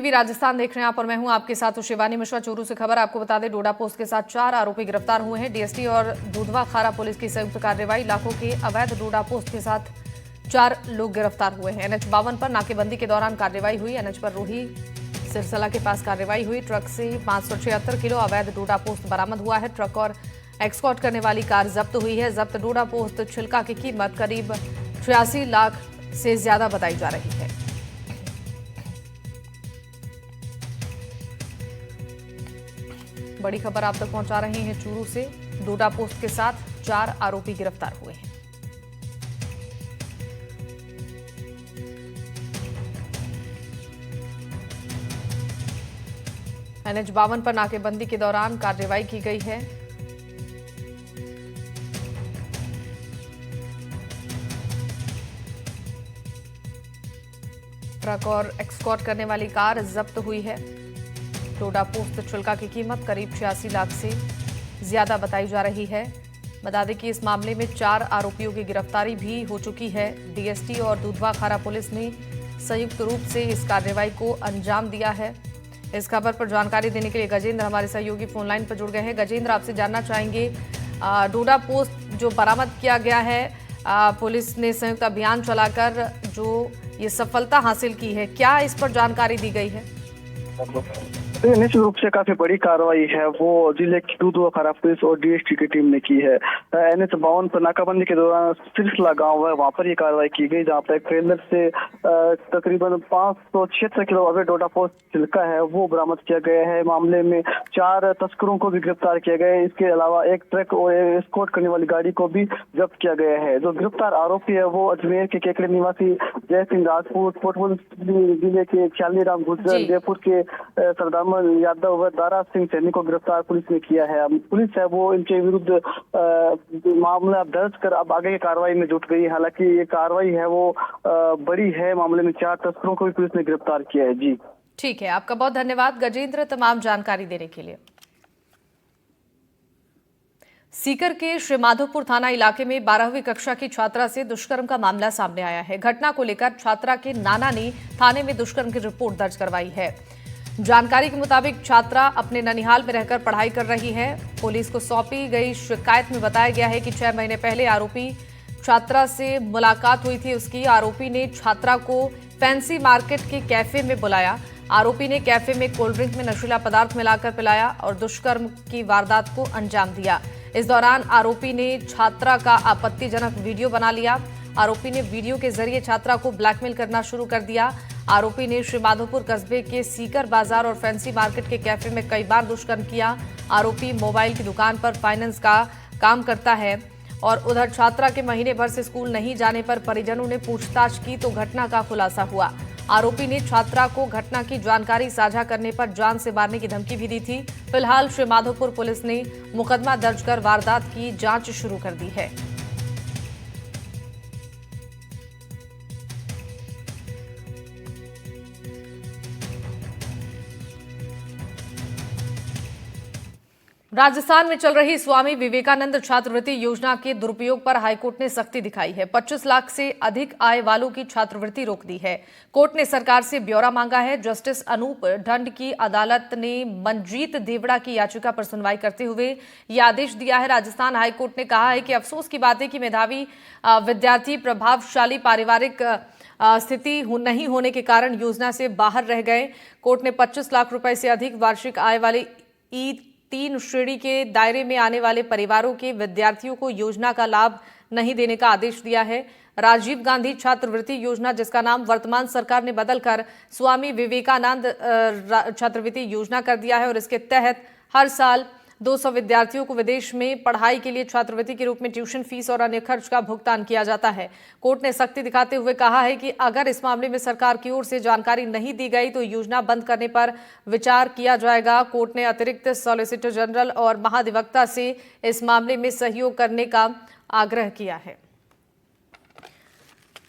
TV Rajasthan देख रहे हैं आप और मैं हूं आपके साथ शिवानी मिश्रा। चूरू से खबर आपको बता दें, डोडा पोस्ट के साथ 4 आरोपी गिरफ्तार हुए हैं। डीएसटी और दूधवा खारा पुलिस की संयुक्त कार्रवाई, लाखों के अवैध डोडा पोस्ट के साथ 4 लोग गिरफ्तार हुए हैं। NH 52 पर नाकेबंदी के दौरान कार्रवाई हुई। NH पर रूही सिरसला के पास कार्रवाई हुई। ट्रक से 576 किलो अवैध डोडा पोस्ट बरामद हुआ है। ट्रक और एक्सपोर्ट करने वाली कार जब्त हुई है। जब्त डोडा पोस्ट छिलका की कीमत करीब 86 लाख से ज्यादा बताई जा रही है। बड़ी खबर आप तक पहुंचा रहे हैं चूरू से। डोडा पोस्ट के साथ 4 आरोपी गिरफ्तार हुए हैं। NH 52 पर नाकेबंदी के दौरान कार्रवाई की गई है। ट्रक और एक्सपोर्ट करने वाली कार जब्त हुई है। डोडा पोस्ट छिलका की कीमत करीब 86 लाख से ज्यादा बताई जा रही है। बता दें कि इस मामले में 4 आरोपियों की गिरफ्तारी भी हो चुकी है। डीएसटी और दूधवा खारा पुलिस ने संयुक्त रूप से इस कार्रवाई को अंजाम दिया है। इस खबर पर जानकारी देने के लिए गजेंद्र हमारे सहयोगी फोनलाइन पर जुड़ गए हैं। गजेंद्र, आपसे जानना चाहेंगे, डोडा पोस्ट जो बरामद किया गया है, पुलिस ने संयुक्त अभियान चलाकर जो ये सफलता हासिल की है, क्या इस पर जानकारी दी गई है? तो निश्चित रूप से काफी बड़ी कार्रवाई है वो जिले की दूधवा खारा पुलिस और डीएसटी की टीम ने की है। NH 52 पर नाकाबंदी के दौरान सिरसला गांव है, वहां पर ये कार्रवाई की गई, जहां पर एक ट्रेलर से तकरीबन 576 किलो अवैध डोडा पोस्ट छिलका है वो बरामद किया गया है। मामले में 4 तस्करों को भी गिरफ्तार किया गया है। इसके अलावा एक ट्रक और एस्कॉर्ट करने वाली गाड़ी को भी जब्त किया गया है। जो गिरफ्तार आरोपी है वो अजमेर के केकड़े निवासी जय सिंह राजपूत, कोटपुर जिले के ख्याली राम गुर्जर, जयपुर के सरदार यादव व दारा सिंह सैनी को गिरफ्तार पुलिस ने किया है। पुलिस है वो इनके विरुद्ध मामला दर्ज कर अब आगे की कार्रवाई में जुट गई है। हालांकि ये कार्रवाई है वो बड़ी है। मामले में 4 तस्करों को भी पुलिस ने गिरफ्तार किया है। जी ठीक है, आपका बहुत धन्यवाद गजेंद्र तमाम जानकारी देने के लिए। सीकर के श्रीमाधोपुर थाना इलाके में 12वीं कक्षा की छात्रा से दुष्कर्म का मामला सामने आया है। घटना को लेकर छात्रा के नाना ने थाने में दुष्कर्म की रिपोर्ट दर्ज करवाई है। जानकारी के मुताबिक छात्रा अपने ननिहाल में रहकर पढ़ाई कर रही है। पुलिस को सौंपी गई शिकायत में बताया गया है कि 6 महीने पहले आरोपी छात्रा से मुलाकात हुई थी। उसकी आरोपी ने छात्रा को फैंसी मार्केट के कैफे में बुलाया। आरोपी ने कैफे में कोल्ड ड्रिंक में नशीला पदार्थ मिलाकर पिलाया और दुष्कर्म की वारदात को अंजाम दिया। इस दौरान आरोपी ने छात्रा का आपत्तिजनक वीडियो बना लिया। आरोपी ने वीडियो के जरिए छात्रा को ब्लैकमेल करना शुरू कर दिया। आरोपी ने श्रीमाधोपुर कस्बे के सीकर बाजार और फैंसी मार्केट के कैफे में कई बार दुष्कर्म किया। आरोपी मोबाइल की दुकान पर फाइनेंस का काम करता है और उधर छात्रा के महीने भर से स्कूल नहीं जाने पर परिजनों ने पूछताछ की तो घटना का खुलासा हुआ। आरोपी ने छात्रा को घटना की जानकारी साझा करने पर जान से मारने की धमकी भी दी थी। फिलहाल श्रीमाधोपुर पुलिस ने मुकदमा दर्ज कर वारदात की जांच शुरू कर दी है। राजस्थान में चल रही स्वामी विवेकानंद छात्रवृत्ति योजना के दुरुपयोग पर हाईकोर्ट ने सख्ती दिखाई है। 25 लाख से अधिक आय वालों की छात्रवृत्ति रोक दी है। कोर्ट ने सरकार से ब्यौरा मांगा है। जस्टिस अनूप ढंड की अदालत ने मनजीत देवड़ा की याचिका पर सुनवाई करते हुए यह आदेश दिया है। राजस्थान हाईकोर्ट ने कहा है कि अफसोस की बात है कि मेधावी विद्यार्थी प्रभावशाली पारिवारिक स्थिति नहीं होने के कारण योजना से बाहर रह गए। कोर्ट ने 25 लाख रुपए से अधिक वार्षिक आय वाले E3 श्रेणी के दायरे में आने वाले परिवारों के विद्यार्थियों को योजना का लाभ नहीं देने का आदेश दिया है। राजीव गांधी छात्रवृत्ति योजना, जिसका नाम वर्तमान सरकार ने बदलकर स्वामी विवेकानंद छात्रवृत्ति योजना कर दिया है और इसके तहत हर साल 200 विद्यार्थियों को विदेश में पढ़ाई के लिए छात्रवृत्ति के रूप में ट्यूशन फीस और अन्य खर्च का भुगतान किया जाता है। कोर्ट ने सख्ती दिखाते हुए कहा है कि अगर इस मामले में सरकार की ओर से जानकारी नहीं दी गई तो योजना बंद करने पर विचार किया जाएगा। कोर्ट ने अतिरिक्त सॉलिसिटर जनरल और महाधिवक्ता से इस मामले में सहयोग करने का आग्रह किया है।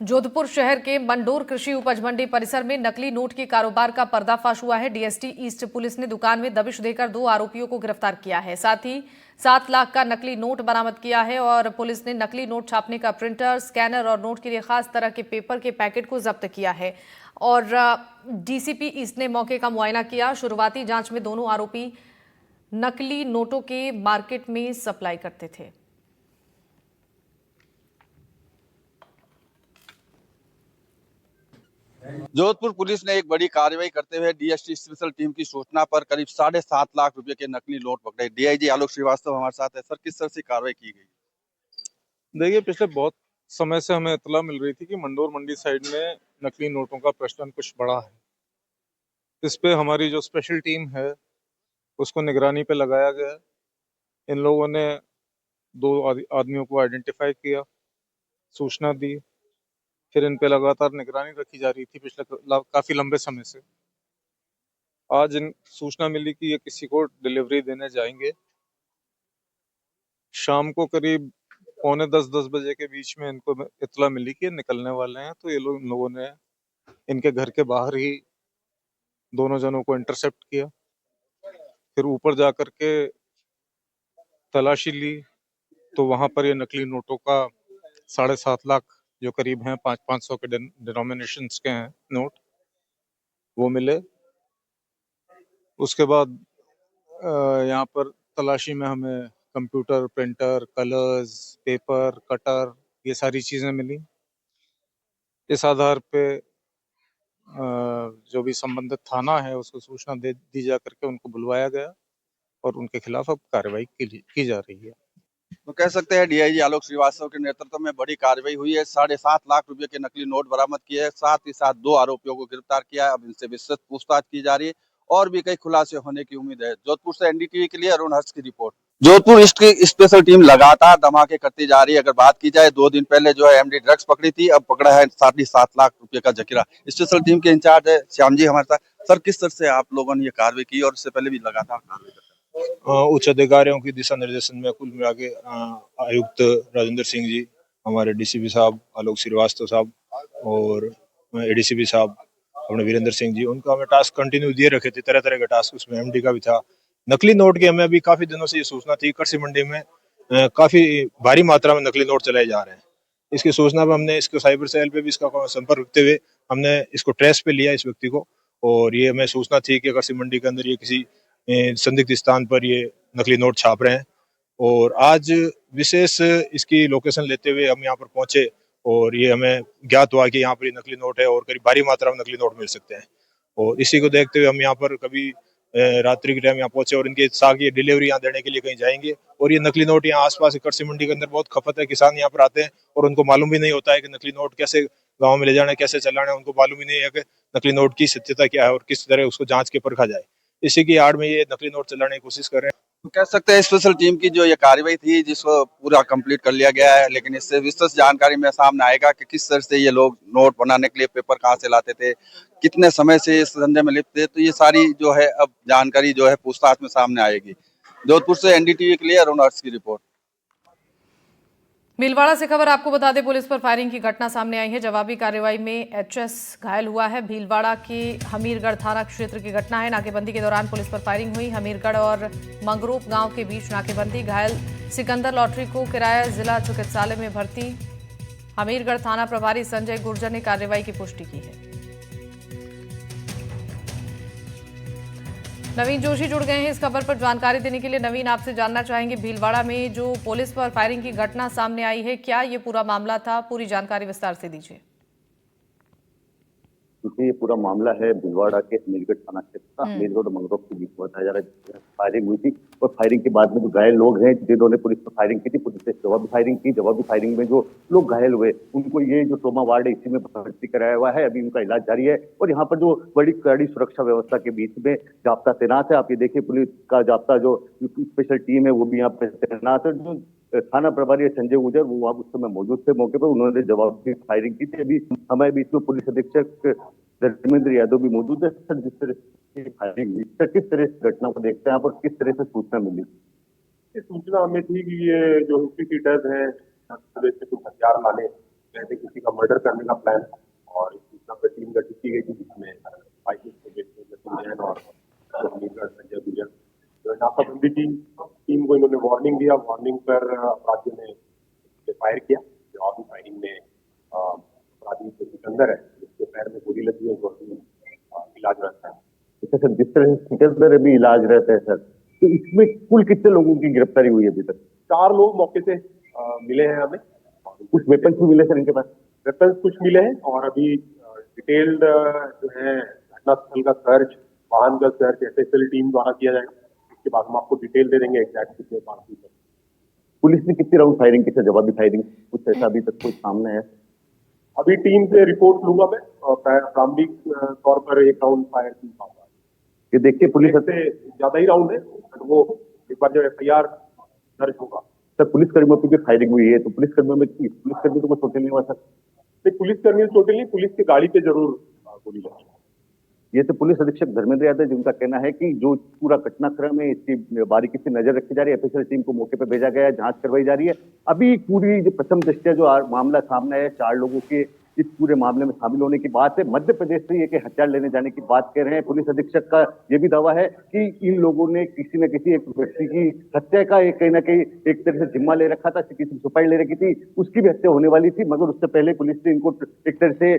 जोधपुर शहर के मंडोर कृषि उपज मंडी परिसर में नकली नोट के कारोबार का पर्दाफाश हुआ है। डीएसटी ईस्ट पुलिस ने दुकान में दबिश देकर 2 आरोपियों को गिरफ्तार किया है। साथ ही 7 लाख का नकली नोट बरामद किया है और पुलिस ने नकली नोट छापने का प्रिंटर, स्कैनर और नोट के लिए खास तरह के पेपर के पैकेट को जब्त किया है। और डीसीपी ईस्ट ने मौके का मुआयना किया। शुरुआती जांच में दोनों आरोपी नकली नोटों के मार्केट में सप्लाई करते थे। जोधपुर पुलिस ने एक बड़ी कार्रवाई करते हुए डीएसटी स्पेशल टीम की सूचना पर करीब 7.5 लाख रुपए के नकली नोट पकड़े। डीआईजी आलोक श्रीवास्तव हमारे साथ है। सर, किस तरह से कार्रवाई की गई? देखिए, पिछले बहुत समय से हमें इत्तला मिल रही थी कि मंडोर मंडी साइड में नकली नोटों का प्रचलन कुछ बड़ा है। इस पे हमारी जो स्पेशल टीम है उसको निगरानी पे लगाया गया। इन लोगों ने दो आदमियों को आइडेंटिफाई किया, सूचना दी, फिर इन पे लगातार निगरानी रखी जा रही थी पिछले काफी लंबे समय से। आज इन सूचना मिली कि ये किसी को डिलीवरी देने जाएंगे। शाम को करीब 9:45-10 बजे के बीच में इनको इत्तला मिली कि ये निकलने वाले हैं, तो ये लोगों ने इनके घर के बाहर ही दोनों जनों को इंटरसेप्ट किया। फिर ऊपर जाकर के तलाशी ली तो वहां पर ये नकली नोटों का 7.5 लाख जो करीब हैं 500 के डिनोमिनेशंस के हैं नोट, वो मिले। उसके बाद यहाँ पर तलाशी में हमें computer, printer, colours, paper, cutter, ये सारी चीजें मिली। इस आधार पे जो भी संबंधित थाना है उसको सूचना दी जा करके उनको बुलवाया गया और उनके खिलाफ अब कार्रवाई की जा रही है। तो कह सकते हैं डीआईजी आलोक श्रीवास्तव के नेतृत्व में बड़ी कार्रवाई हुई है। 7.5 लाख रुपए के नकली नोट बरामद किए हैं। साथ ही साथ 2 आरोपियों को गिरफ्तार किया है। अब इनसे विस्तृत पूछताछ की जा रही है और भी कई खुलासे होने की उम्मीद है। जोधपुर से एनडीटीवी के लिए अरुण हर्ष की रिपोर्ट। जोधपुर ईस्ट की स्पेशल टीम लगातार धमाके करती जा रही है। अगर बात की जाए, 2 दिन पहले जो है एमडी ड्रग्स पकड़ी थी, अब पकड़ा है 7.5 लाख रुपए का जखीरा। स्पेशल टीम के इंचार्ज है श्याम जी हमारे साथ। सर, किस तरह से आप लोगों ने ये कार्रवाई की और इससे पहले भी लगातार कार्रवाई करते हैं? उच्च अधिकारियों की दिशा निर्देशन में कुल मिला के आयुक्त राजेंद्र सिंह जी, हमारे डीसीपी साहब आलोक श्रीवास्तव साहब और एडीसीपी साहब अपने वीरेंद्र सिंह जी, उनका हमें टास्क कंटिन्यू दिए रखे थे, तरह तरह के टास्क। उसमें एमडी का भी था। नकली नोट की हमें अभी काफी दिनों से ये सूचना थी, कृषि मंडी में काफी भारी मात्रा में नकली नोट चलाए जा रहे हैं। इसकी सूचना पर हमने इसको साइबर सेल पे भी इसका संपर्क रखते हुए हमने इसको ट्रेस पे लिया, इस व्यक्ति को। और ये हमें सूचना थी कि कृषि मंडी के अंदर ये किसी संदिग्ध स्थान पर ये नकली नोट छाप रहे हैं। और आज विशेष इसकी लोकेशन लेते हुए हम यहाँ पर पहुंचे और ये हमें ज्ञात हुआ कि यहाँ पर ये नकली नोट है और करीब भारी मात्रा में नकली नोट मिल सकते हैं। और इसी को देखते हुए हम यहाँ पर कभी रात्रि के टाइम यहाँ पहुंचे और इनके साथ ये डिलीवरी यहाँ देने के लिए कहीं जाएंगे। और ये नकली नोट यहाँ आसपास कृषि मंडी के अंदर बहुत खपत है। किसान यहाँ पर आते हैं और उनको मालूम भी नहीं होता है कि नकली नोट कैसे गाँव में ले जाना है, कैसे चलाना है। उनको मालूम ही नहीं है कि नकली नोट की सत्यता क्या है और किस तरह उसको जांच के परखा जाए। इसी की आड़ में ये नकली नोट चलाने की कोशिश कर रहे हैं। तो कह सकते हैं स्पेशल टीम की जो ये कार्रवाई थी, जिसको पूरा कंप्लीट कर लिया गया है, लेकिन इससे विस्तृत जानकारी में सामने आएगा कि किस तरह से ये लोग नोट बनाने के लिए पेपर कहाँ से लाते थे, कितने समय से इस धंधे में लिप्त थे। तो ये सारी जो है अब जानकारी जो है पूछताछ में सामने आएगी। जोधपुर से एनडीटीवी के लिए अरुण हर्ष की रिपोर्ट। भीलवाड़ा से खबर आपको बता दें, पुलिस पर फायरिंग की घटना सामने आई है। जवाबी कार्रवाई में एचएस घायल हुआ है। भीलवाड़ा के हमीरगढ़ थाना क्षेत्र की घटना है। नाकेबंदी के दौरान पुलिस पर फायरिंग हुई। हमीरगढ़ और मंगरूप गांव के बीच नाकेबंदी। घायल सिकंदर लॉटरी को किराया जिला चिकित्सालय में भर्ती। हमीरगढ़ थाना प्रभारी संजय गुर्जर ने कार्रवाई की पुष्टि की है। नवीन जोशी जुड़ गए हैं इस खबर पर जानकारी देने के लिए। नवीन, आपसे जानना चाहेंगे, भीलवाड़ा में जो पुलिस पर फायरिंग की घटना सामने आई है, क्या ये पूरा मामला था? पूरी जानकारी विस्तार से दीजिए। क्योंकि ये पूरा मामला है भीलवाड़ा के हमीरगढ़ थाना क्षेत्र का। हमीरगढ़ और मंगरूप के बीच बताया जा रहा है फायरिंग हुई थी और फायरिंग के बाद में जो घायल लोग हैं जिन्होंने पुलिस पर फायरिंग की थी, पुलिस ने जवाबी फायरिंग की। जवाबी फायरिंग में जो लोग घायल हुए उनको ये जो ट्रॉमा वार्ड है इसी में भर्ती कराया हुआ है। अभी उनका इलाज जारी है और यहाँ पर जो बड़ी कड़ी सुरक्षा व्यवस्था के बीच में जाब्ता तैनात है। आप ये देखिए, पुलिस का जाब्ता जो स्पेशल टीम है वो भी यहाँ पे तैनात है। जो थाना प्रभारी संजय गुर्जर वो वहाँ उस समय मौजूद थे मौके पर, उन्होंने जवाबी फायरिंग की थी। अभी हमारे बीच में पुलिस अधीक्षक धर्मेंद्र यादव भी मौजूद है। सर, जिस तरह से फायरिंग हुई, सर किस तरह से घटना को देखते हैं आप और किस तरह से सूचना मिली? सूचना हमें थी कि ये जो हिस्ट्री शीटर्स हैं से कुछ हथियार लाने जैसे किसी का मर्डर करने का प्लान, और इस सूचना पर टीम गठित की गई थी जिसमें और संजय गुर्जर जो नाकाबंदी टीम को इन्होंने वार्निंग दिया। वार्निंग पर अपराधियों ने फायर किया। जवाबी फायरिंग में अपराधी जो सिकंदर है उसके पैर में गोली लगी है, जो अभी इलाज रहता है। अच्छा सर, जिस तरह से सिकंदर अभी इलाज रहता है सर, तो इसमें कुल कितने लोगों की गिरफ्तारी हुई है अभी तक? 4 लोग मौके से मिले हैं हमें। कुछ वेपन्स भी मिले सर इनके पास? वेपन्स कुछ मिले हैं और अभी डिटेल्ड जो है घटनास्थल का सर्च, वाहन का सर्च एफएसएल टीम द्वारा किया जाएगा। इसके बाद हम आपको डिटेल दे देंगे एग्जैक्ट कितने पास हुई है। पुलिस ने कितनी राउंड फायरिंग की, जवाबी फायरिंग कुछ ऐसा अभी तक कोई सामने है? अभी टीम से रिपोर्ट लूंगा मैं और प्रारंभिक तौर पर 1 राउंड फायर की बात है। ये देखिए पुलिस से ज्यादा ही राउंड है, वो एक बार जब एफआईआर दर्ज होगा। सर पुलिसकर्मियों की भी फायरिंग हुई है, तो पुलिसकर्मी तो कोई चोटिल नहीं हुआ सर? नहीं, पुलिसकर्मी चोटिल नहीं, पुलिस की गाड़ी पे जरूर गोली लगी। ये तो पुलिस अधीक्षक धर्मेंद्र यादव जिनका कहना है कि जो पूरा घटनाक्रम है इसकी बारीकी से नजर रखी जा रही है, एफएसएल टीम को मौके पर भेजा गया है, जांच करवाई जा रही है। अभी पूरी जो प्रथम दृष्टया जो मामला सामने आया, 4 लोगों के इस पूरे मामले में शामिल होने की बात है। मध्य प्रदेश से ये कि हथियार लेने जाने की बात कह रहे हैं। पुलिस अधीक्षक का ये भी दावा है कि इन लोगों ने किसी न किसी एक व्यक्ति की हत्या का कहीं ना कहीं एक तरह से जिम्मा ले रखा था, किसी से सुपारी ले रखी थी, उसकी भी हत्या होने वाली थी, मगर उससे पहले पुलिस ने इनको एक तरह से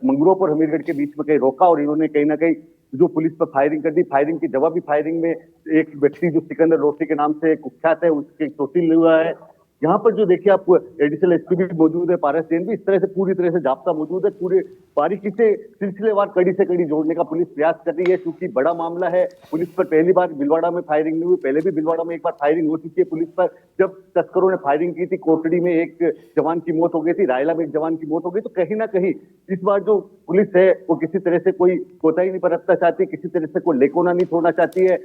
मंगरूप और हमीरगढ़ के बीच में कहीं रोका और इन्होंने कहीं ना कहीं जो पुलिस पर फायरिंग कर दी। फायरिंग की जवाबी फायरिंग में एक व्यक्ति जो सिकंदर रोटी के नाम से कुख्यात है, उसके चोटिल हुआ है। यहाँ पर जो देखिए आप एडिशनल एसपी भी मौजूद है, पारस सेन भी, इस तरह से पूरी तरह से जाब्ता मौजूद है। पूरे बारीकी से सिलसिलेवार कड़ी से कड़ी जोड़ने का पुलिस प्रयास कर रही है, क्योंकि बड़ा मामला है। पुलिस पर पहली बार भीलवाड़ा में फायरिंग नहीं हुई, पहले भी भीलवाड़ा में एक बार फायरिंग हो चुकी है पुलिस पर। जब तस्करों ने फायरिंग की थी, कोटड़ी में एक जवान की मौत हो गई थी, रायला में एक जवान की मौत हो गई। तो कहीं ना कहीं इस बार जो पुलिस है वो किसी तरह से कोई कोताही नहीं बरतना चाहती, किसी तरह से कोई लेकोना नहीं छोड़ना चाहती है।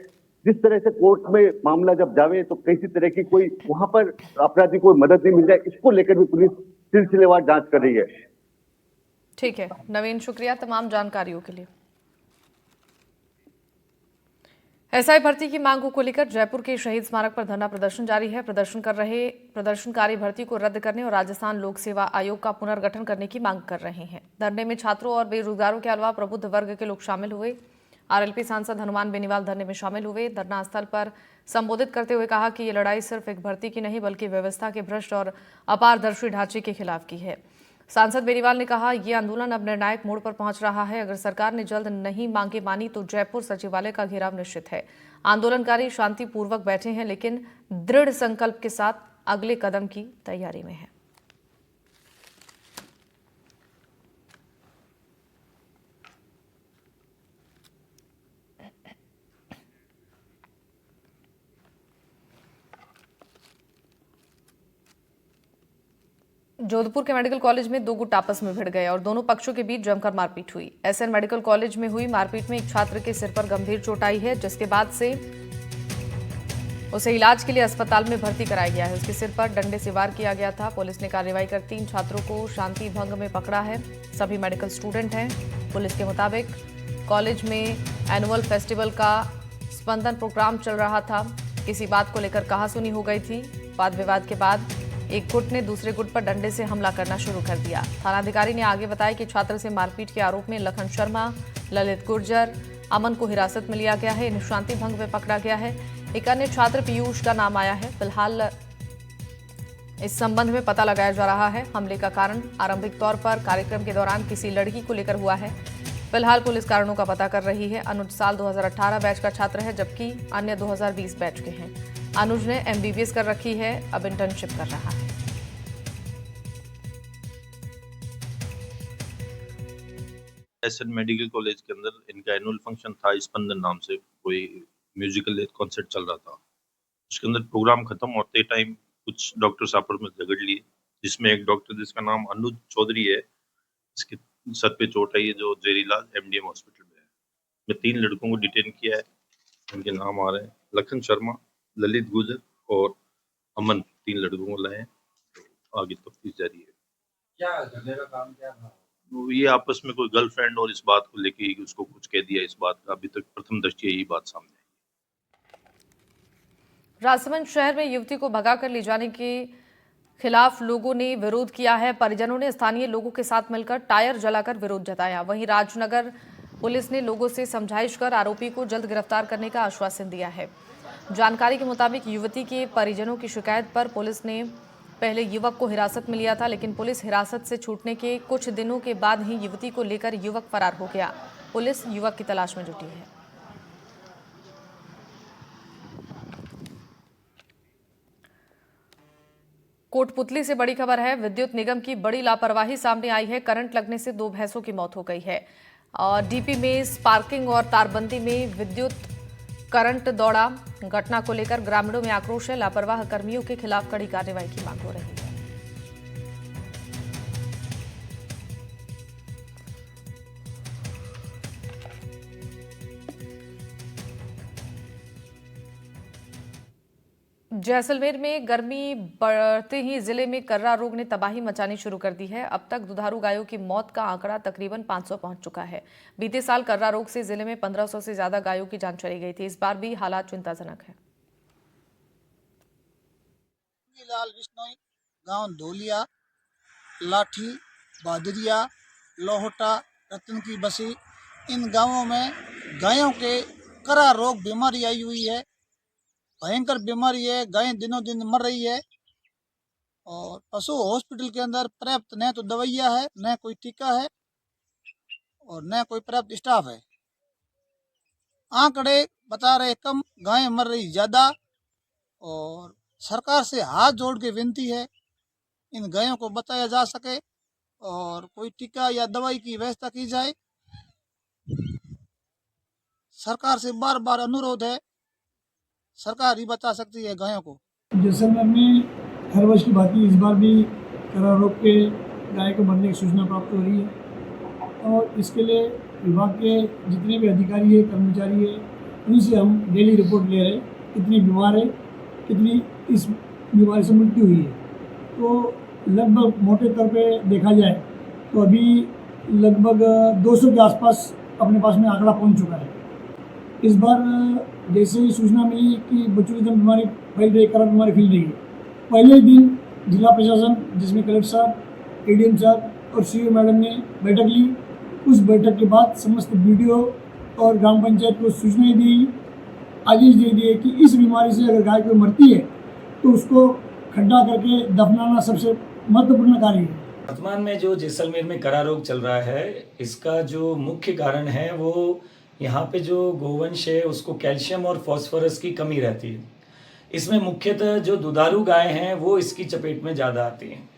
जिस तरह से कोर्ट में मामला जब जावे तो किसी तरह की कोई वहां पर अपराधी को मदद नहीं मिल जाए, इसको लेकर भी पुलिस सिलसिलेवार जांच कर रही है। ठीक है नवीन, शुक्रिया तमाम जानकारियों के लिए। एसआई भर्ती की मांगों को लेकर जयपुर के शहीद स्मारक पर धरना प्रदर्शन जारी है। प्रदर्शन कर रहे प्रदर्शनकारी भर्ती को रद्द करने और राजस्थान लोक सेवा आयोग का पुनर्गठन करने की मांग कर रहे हैं। धरने में छात्रों और बेरोजगारों के अलावा प्रबुद्ध वर्ग के लोग शामिल हुए। आरएलपी सांसद हनुमान बेनीवाल धरने में शामिल हुए। धरना स्थल पर संबोधित करते हुए कहा कि ये लड़ाई सिर्फ एक भर्ती की नहीं बल्कि व्यवस्था के भ्रष्ट और अपारदर्शी ढांचे के खिलाफ की है। सांसद बेनीवाल ने कहा ये आंदोलन अब निर्णायक मोड़ पर पहुंच रहा है। अगर सरकार ने जल्द नहीं मांगे मानी तो जयपुर सचिवालय का घेराव निश्चित है। आंदोलनकारी शांतिपूर्वक बैठे हैं लेकिन दृढ़ संकल्प के साथ अगले कदम की तैयारी में है। जोधपुर के मेडिकल कॉलेज में 2 गुट आपस में भिड़ गए और दोनों पक्षों के बीच जमकर मारपीट हुई। एसएन मेडिकल कॉलेज में हुई मारपीट में एक छात्र के सिर पर गंभीर चोट आई है, जिसके बाद से उसे इलाज के लिए अस्पताल में भर्ती कराया गया है। उसके सिर पर डंडे से वार किया गया था। पुलिस ने कार्रवाई कर 3 छात्रों को शांति भंग में पकड़ा है। सभी मेडिकल स्टूडेंट हैं। पुलिस के मुताबिक कॉलेज में एनुअल फेस्टिवल का स्पंदन प्रोग्राम चल रहा था। किसी बात को लेकर कहासुनी हो गई थी। वाद विवाद के बाद एक गुट ने दूसरे गुट पर डंडे से हमला करना शुरू कर दिया। थानाधिकारी ने आगे बताया कि छात्र से मारपीट के आरोप में लखन शर्मा, ललित गुर्जर, अमन को हिरासत में लिया गया है। इन्हें शांति भंग में पकड़ा गया है। एक अन्य छात्र पीयूष का नाम आया है। फिलहाल इस संबंध में पता लगाया जा रहा है। हमले का कारण आरंभिक तौर पर कार्यक्रम के दौरान किसी लड़की को लेकर हुआ है। फिलहाल पुलिस कारणों का पता कर रही है। अनुज साल 2018 बैच का छात्र है, जबकि अन्य 2020 बैच के हैं। अनुज ने एमबीबीएस कर रखी है, अब इंटर्नशिप कर रहा है। एसएन मेडिकल कॉलेज के अंदर इनका एनुअल फंक्शन था। स्पंदन नाम से कोई म्यूजिकल कॉन्सर्ट चल रहा था। उसके अंदर प्रोग्राम खत्म होते टाइम कुछ डॉक्टर्स आपस में झगड़ लिए, जिसमें एक डॉक्टर जिसका नाम अनुज चौधरी है, इसके सर पे चोट आई है, जो जेरीलाल एमडीएम हॉस्पिटल में है। मैं 3 लड़कों को डिटेन किया है। उनके नाम आ रहे हैं लखन शर्मा, ललित गुर्जर और अमन। 3 लड़कों को लाए हैं। तो आगे तफ्तीश जारी है। क्या करने का काम क्या था? ये आपस में कोई गर्लफ्रेंड और इस बात को लेके उसको कुछ कह दिया। इस बात का अभी तक प्रथम दृष्टया यही बात सामने आई। राजसमंद शहर में युवती को भगाकर ले जाने के खिलाफ लोगों ने विरोध किया है। परिजनों ने स्थानीय लोगों के साथ मिलकर टायर जलाकर विरोध जताया। वहीं राजनगर पुलिस ने लोगों से समझाइश कर आरोपी को जल्द गिरफ्तार करने का आश्वासन दिया है। जानकारी के मुताबिक युवती के परिजनों की शिकायत पर पुलिस ने पहले युवक को हिरासत में लिया था, लेकिन पुलिस हिरासत से छूटने के कुछ दिनों के बाद ही युवती को लेकर युवक फरार हो गया। पुलिस युवक की तलाश में जुटी है। कोटपुतली से बड़ी खबर है। विद्युत निगम की बड़ी लापरवाही सामने आई है। करंट लगने से 2 भैंसों की मौत हो गई है। और डीपी में पार्किंग और तारबंदी में विद्युत करंट दौड़ा। घटना को लेकर ग्रामीणों में आक्रोश है। लापरवाह कर्मियों के खिलाफ कड़ी कार्रवाई की मांग हो रही है। जैसलमेर में गर्मी बढ़ते ही जिले में कर्रा रोग ने तबाही मचानी शुरू कर दी है। अब तक दुधारू गायों की मौत का आंकड़ा तकरीबन 500 पहुंच चुका है। बीते साल कर्रा रोग से जिले में 1500 से ज्यादा गायों की जान चली गई थी। इस बार भी हालात चिंताजनक है। लाल बिश्नोई, गांव धोलिया, लाठी, बादरिया, लोहटा, रतन की बसी, इन गांवों में गायों के कर्रा रोग बीमारी आई हुई है। भयंकर बीमारी है। गायें दिनों दिन मर रही है और पशु हॉस्पिटल के अंदर पर्याप्त न तो दवाइयाँ है, न कोई टीका है और न कोई पर्याप्त स्टाफ है। आंकड़े बता रहे कम, गायें मर रही ज़्यादा। और सरकार से हाथ जोड़ के विनती है इन गायों को बचाया जा सके और कोई टीका या दवाई की व्यवस्था की जाए। सरकार से बार बार अनुरोध है, सरकार ही बचा सकती है गायों को। जैसलमेर में हर वर्ष की भांति इस बार भी कर्रा रोग के गाय को मरने की सूचना प्राप्त हो रही है और इसके लिए विभाग के जितने भी अधिकारी है, कर्मचारी है, उनसे हम डेली रिपोर्ट ले रहे हैं कितनी बीमार है, कितनी इस बीमारी से मृत्यु हुई है। तो लगभग मोटे तौर पे देखा जाए तो अभी लगभग 200 के आसपास अपने पास में आंकड़ा पहुंच चुका है। इस बार जैसे ही सूचना मिली कि बोtulism बीमारी फैल रही, कर्रा बीमारी फैल रही है, पहले ही दिन जिला प्रशासन जिसमें कलेक्टर साहब, एडीएम साहब और सीओ मैडम ने बैठक ली। उस बैठक के बाद समस्त बीडीओ और ग्राम पंचायत को सूचनाएं दी, आदेश दे दिए कि इस बीमारी से अगर गाय कोई मरती है तो उसको खड्डा करके दफनाना सबसे महत्वपूर्ण कार्य है। वर्तमान में जो जैसलमेर में कर्रा रोग चल रहा है, इसका जो मुख्य कारण है वो यहाँ पे जो गोवंश है उसको कैल्शियम और फास्फोरस की कमी रहती है। इसमें मुख्यतः जो दुधारू गाय हैं वो इसकी चपेट में ज़्यादा आती हैं।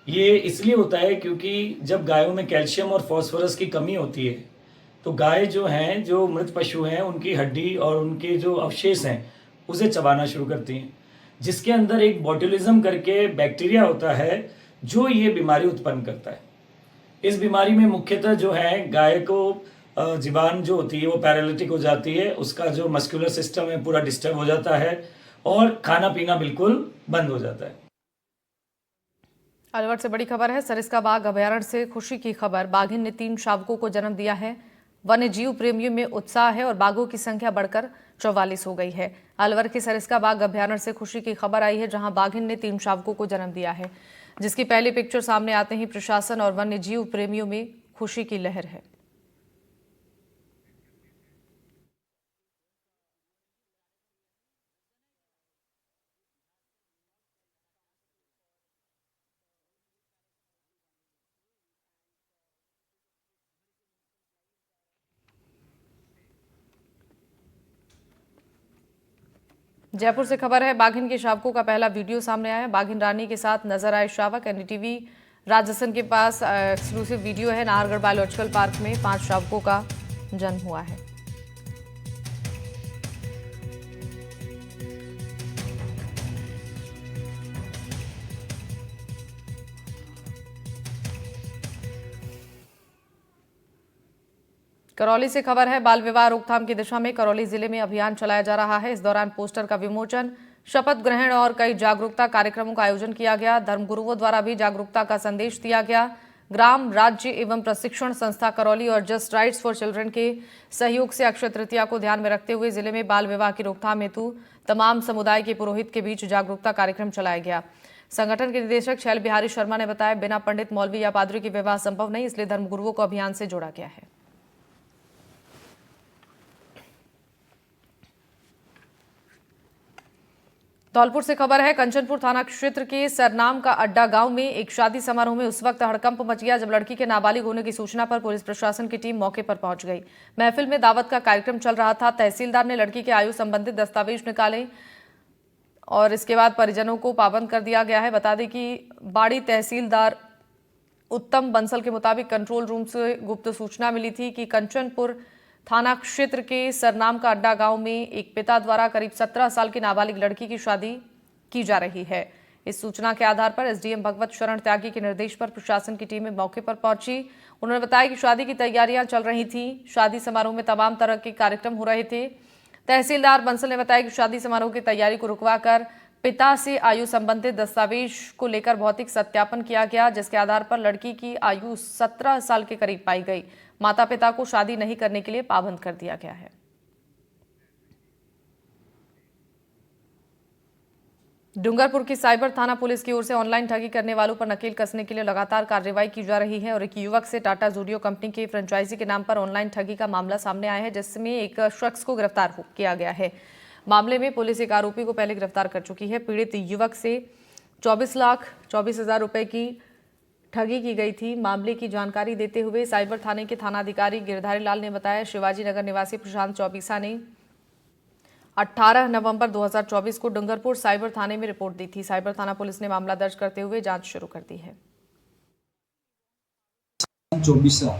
ये इसलिए होता है क्योंकि जब गायों में कैल्शियम और फास्फोरस की कमी होती है तो गाय जो हैं, जो मृत पशु हैं, उनकी हड्डी और उनके जो अवशेष हैं उसे चबाना शुरू करती हैं, जिसके अंदर एक बोtulism करके बैक्टीरिया होता है जो ये बीमारी उत्पन्न करता है। इस बीमारी में मुख्यतः जो है गाय को जीवान जो होती है वो पैरालिटिक हो जाती है, उसका जो मस्कुलर सिस्टम है पूरा डिस्टर्ब हो जाता है और खाना पीना बिल्कुल बंद हो जाता है। अलवर से बड़ी खबर है। सरिस्का बाघ अभयारण्य से खुशी की खबर। बाघिन ने 3 शावकों को जन्म दिया है। वन्य जीव प्रेमियों में उत्साह है और बाघों की संख्या बढ़कर 44 हो गई है। अलवर के सरिस्का बाघ अभयारण्य से खुशी की खबर आई है, जहां बाघिन ने 3 शावकों को जन्म दिया है, जिसकी पहली पिक्चर सामने आते ही प्रशासन और वन्य जीव प्रेमियों में खुशी की लहर है। जयपुर से खबर है। बाघिन के शावकों का पहला वीडियो सामने आया है। बाघिन रानी के साथ नजर आए शावक। एनडीटीवी राजस्थान के पास एक्सक्लूसिव वीडियो है। नाहरगढ़ बायोलॉजिकल पार्क में 5 शावकों का जन्म हुआ है। करौली से खबर है। बाल विवाह रोकथाम की दिशा में करौली जिले में अभियान चलाया जा रहा है। इस दौरान पोस्टर का विमोचन, शपथ ग्रहण और कई जागरूकता कार्यक्रमों का आयोजन किया गया। धर्मगुरुओं द्वारा भी जागरूकता का संदेश दिया गया। ग्राम राज्य एवं प्रशिक्षण संस्था करौली और जस्ट राइट्स फॉर चिल्ड्रन के सहयोग से अक्षय तृतीया को ध्यान में रखते हुए जिले में बाल विवाह की रोकथाम हेतु तमाम समुदाय के पुरोहित के बीच जागरूकता कार्यक्रम चलाया गया। संगठन के निदेशक शैल बिहारी शर्मा ने बताया, बिना पंडित, मौलवी या पादरी के विवाह संभव नहीं, इसलिए धर्मगुरुओं को अभियान से जोड़ा गया है। धौलपुर से खबर है। कंचनपुर थाना क्षेत्र के सरनाम का अड्डा गांव में एक शादी समारोह में उस वक्त हड़कंप मच गया जब लड़की के नाबालिग होने की सूचना पर पुलिस प्रशासन की टीम मौके पर पहुंच गई। महफिल में दावत का कार्यक्रम चल रहा था। तहसीलदार ने लड़की के आयु संबंधित दस्तावेज निकाले और इसके बाद परिजनों को पाबंद कर दिया गया है। बता दें कि बाड़ी तहसीलदार उत्तम बंसल के मुताबिक कंट्रोल रूम से गुप्त सूचना मिली थी कि कंचनपुर थाना क्षेत्र के सरनाम का अड्डा गांव में एक पिता द्वारा करीब 17 साल की नाबालिग लड़की की शादी की जा रही है। इस सूचना के आधार पर एसडीएम भगवत शरण त्यागी के निर्देश पर प्रशासन की टीमें मौके पर पहुंची। उन्होंने बताया कि शादी की तैयारियां चल रही थी। शादी समारोह में तमाम तरह के कार्यक्रम हो रहे थे। तहसीलदार बंसल ने बताया कि शादी समारोह की तैयारी को रुकवाकर पिता से आयु संबंधित दस्तावेज को लेकर भौतिक सत्यापन किया गया, जिसके आधार पर लड़की की आयु 17 साल के करीब पाई गई। माता पिता को शादी नहीं करने के लिए पाबंद कर दिया गया है। डूंगरपुर की साइबर थाना पुलिस की ओर से ऑनलाइन ठगी करने वालों पर नकेल कसने के लिए लगातार कार्रवाई की जा रही है और एक युवक से टाटा जूडियो कंपनी की फ्रेंचाइजी के नाम पर ऑनलाइन ठगी का मामला सामने आया है, जिसमें एक शख्स को गिरफ्तार किया गया है। मामले में पुलिस एक आरोपी को पहले गिरफ्तार कर चुकी है। पीड़ित युवक से 24,24,000 रुपए की ठगी की गई थी। मामले की जानकारी देते हुए साइबर थाने के थानाधिकारी गिरधारी लाल ने बताया, शिवाजी नगर निवासी प्रशांत चौबीसा ने 18 नवंबर 2024 को डूंगरपुर साइबर थाने में रिपोर्ट दी थी। साइबर थाना पुलिस ने मामला दर्ज करते हुए जांच शुरू कर दी है। चौबीसा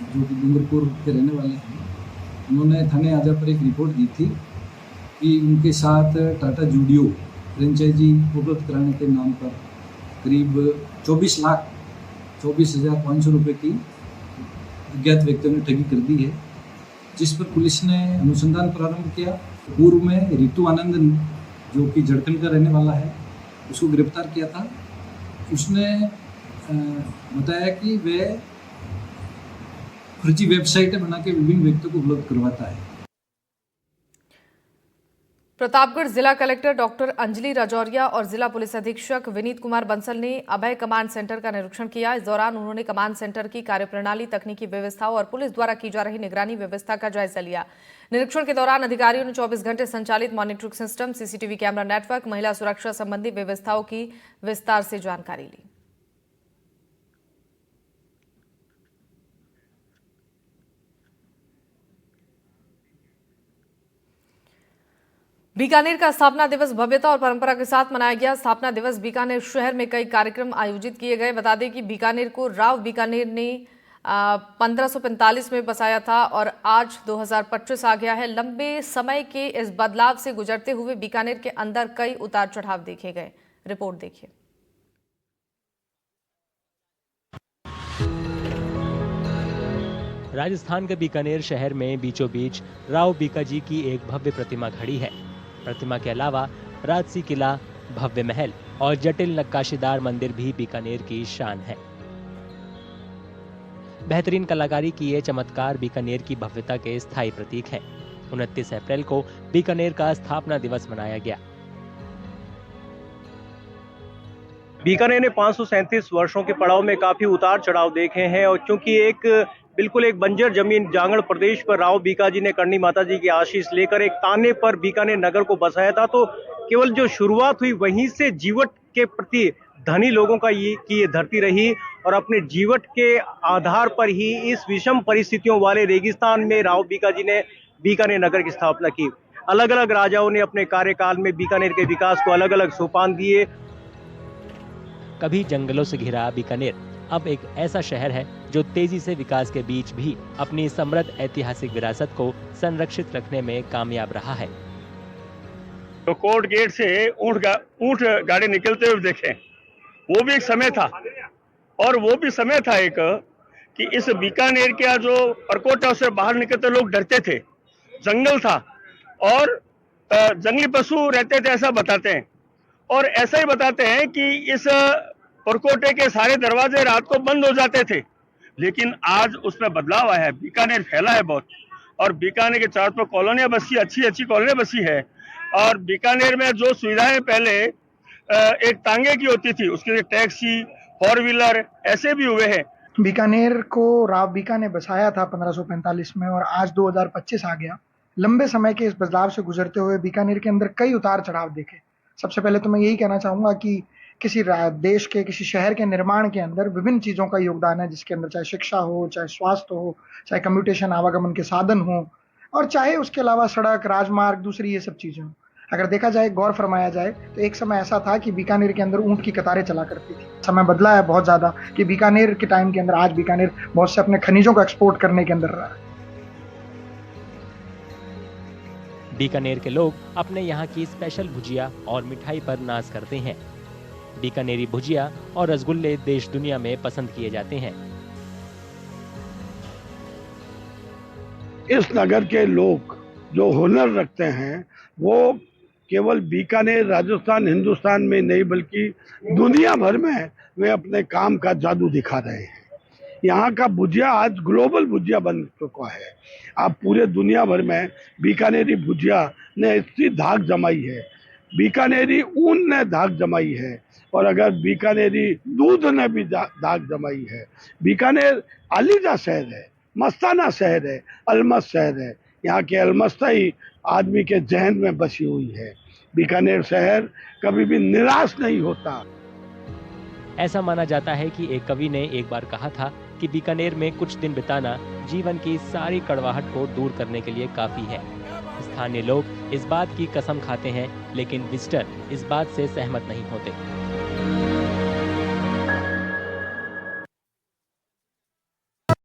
जो कि डूंगरपुर के रहने वाले हैं, उन्होंने थाने आजा पर एक रिपोर्ट दी थी कि उनके साथ टाटा जूडियो फ्रेंचाइजी उपलब्ध कराने के नाम पर करीब 24,24,500 रुपये की अज्ञात व्यक्तियों ने ठगी कर दी है, जिस पर पुलिस ने अनुसंधान प्रारंभ किया। पूर्व में रितु आनंद जो कि झड़कन का रहने वाला है, उसको गिरफ्तार किया था। उसने बताया कि वह फर्जी वेबसाइटें बना के विभिन्न व्यक्तियों को उपलब्ध करवाता है। प्रतापगढ़ जिला कलेक्टर डॉक्टर अंजलि राजौरिया और जिला पुलिस अधीक्षक विनीत कुमार बंसल ने अभय कमांड सेंटर का निरीक्षण किया। इस दौरान उन्होंने कमांड सेंटर की कार्यप्रणाली, तकनीकी व्यवस्थाओं और पुलिस द्वारा की जा रही निगरानी व्यवस्था का जायजा लिया। निरीक्षण के दौरान अधिकारियों ने 24 घंटे संचालित monitoring system, CCTV camera network, महिला सुरक्षा संबंधी व्यवस्थाओं की विस्तार से जानकारी ली। बीकानेर का स्थापना दिवस भव्यता और परंपरा के साथ मनाया गया। स्थापना दिवस बीकानेर शहर में कई कार्यक्रम आयोजित किए गए। बता दें कि बीकानेर को राव बीकानेर ने 1545 में बसाया था और आज 2025 आ गया है। लंबे समय के इस बदलाव से गुजरते हुए बीकानेर के अंदर कई उतार चढ़ाव देखे गए। रिपोर्ट देखिए। राजस्थान के बीकानेर शहर में बीचों बीच राव बीका जी की एक भव्य प्रतिमा खड़ी है। प्रतिमा के अलावा राजसी किला, भव्य महल और जटिल नक्काशीदार मंदिर भी बीकानेर की शान है। बेहतरीन कलाकारी की ये चमत्कार बीकानेर की भव्यता के स्थायी प्रतीक है। 29 अप्रैल को बीकानेर का स्थापना दिवस मनाया गया। बीकानेर ने 537 वर्षों के पड़ाव में काफी उतार चढ़ाव देखे हैं और क्योंकि बिल्कुल एक बंजर जमीन जांगड़ प्रदेश पर राव बीका जी ने करनी माता जी की आशीष लेकर एक ताने पर बीकानेर नगर को बसाया था, तो केवल जो शुरुआत हुई वहीं से जीवट के प्रति धनी लोगों का ये धरती रही और अपने जीवट के आधार पर ही इस विषम परिस्थितियों वाले रेगिस्तान में राव बीका जी ने बीकानेर नगर की स्थापना की। अलग अलग राजाओं ने अपने कार्यकाल में बीकानेर के विकास को अलग अलग सोपान दिए। कभी जंगलों से घिरा बीकानेर अब एक ऐसा शहर है जो तेजी से विकास के बीच भी अपनी समृद्ध ऐतिहासिक विरासत को संरक्षित रखने में कामयाब रहा है। तो कोर्ट गेट से ऊंट गाड़ी निकलते हुए देखे, वो भी एक समय था और वो भी समय था एक कि इस बीकानेर के जो परकोटा से बाहर निकलते लोग डरते थे। जंगल था और जंगली पशु रहते थे ऐसा बताते हैं, और ऐसा ही बताते हैं कि इस परकोटे के सारे दरवाजे रात को बंद हो जाते थे। लेकिन आज उसमें बदलाव आया है, बीकानेर फैला है बहुत और बीकानेर के चारों तरफ कॉलोनियां बसी, अच्छी कॉलोनियां बसी है। और बीकानेर में जो सुविधाएं पहले एक तांगे की होती थी, उसके लिए टैक्सी, 4 व्हीलर ऐसे भी हुए हैं। बीकानेर को राव बीका ने बसाया था 1545 में और आज 2025 आ गया, लंबे समय के इस बदलाव से गुजरते हुए बीकानेर के अंदर कई उतार चढ़ाव देखे। सबसे पहले तो मैं यही कहना चाहूँगा कि किसी देश के किसी शहर के निर्माण के अंदर विभिन्न चीज़ों का योगदान है, जिसके अंदर चाहे शिक्षा हो, चाहे स्वास्थ्य हो, चाहे कम्युनिकेशन आवागमन के साधन हो, और चाहे उसके अलावा सड़क, राजमार्ग, दूसरी ये सब चीज़ें हों। अगर देखा जाए, गौर फरमाया जाए, तो एक समय ऐसा था कि बीकानेर के अंदर ऊँट की कतारें चला करती थी। समय बदला है बहुत ज़्यादा कि बीकानेर के टाइम के अंदर आज बीकानेर बहुत से अपने खनिजों को एक्सपोर्ट करने के अंदर रहा है। बीकानेर के लोग अपने यहाँ की स्पेशल भुजिया और मिठाई पर नाज करते हैं। बीकानेरी भुजिया और रसगुल्ले देश दुनिया में पसंद किए जाते हैं। इस नगर के लोग जो हुनर रखते हैं वो केवल बीकानेर, राजस्थान, हिंदुस्तान में नहीं बल्कि दुनिया भर में वे अपने काम का जादू दिखा रहे हैं। यहाँ का भुजिया आज ग्लोबल भुजिया बन चुका है। आप पूरे दुनिया भर में बीकानेरी भुजिया ने इतनी धाक जमाई है, बीकानेरी ऊन ने धाक जमाई है, और अगर बीकानेरी दूध ने भी धाक जमाई है। बीकानेर आलीजा शहर है, मस्ताना शहर है, अलमस्त शहर है। यहाँ के अलमस्ता ही आदमी के जहन में बसी हुई है। बीकानेर शहर कभी भी निराश नहीं होता। ऐसा माना जाता है कि एक कवि ने एक बार कहा था कि बीकानेर में कुछ दिन बिताना जीवन की सारी कड़वाहट को दूर करने के लिए काफी है। स्थानीय लोग इस बात की कसम खाते हैं, लेकिन विजिटर इस बात से सहमत नहीं होते।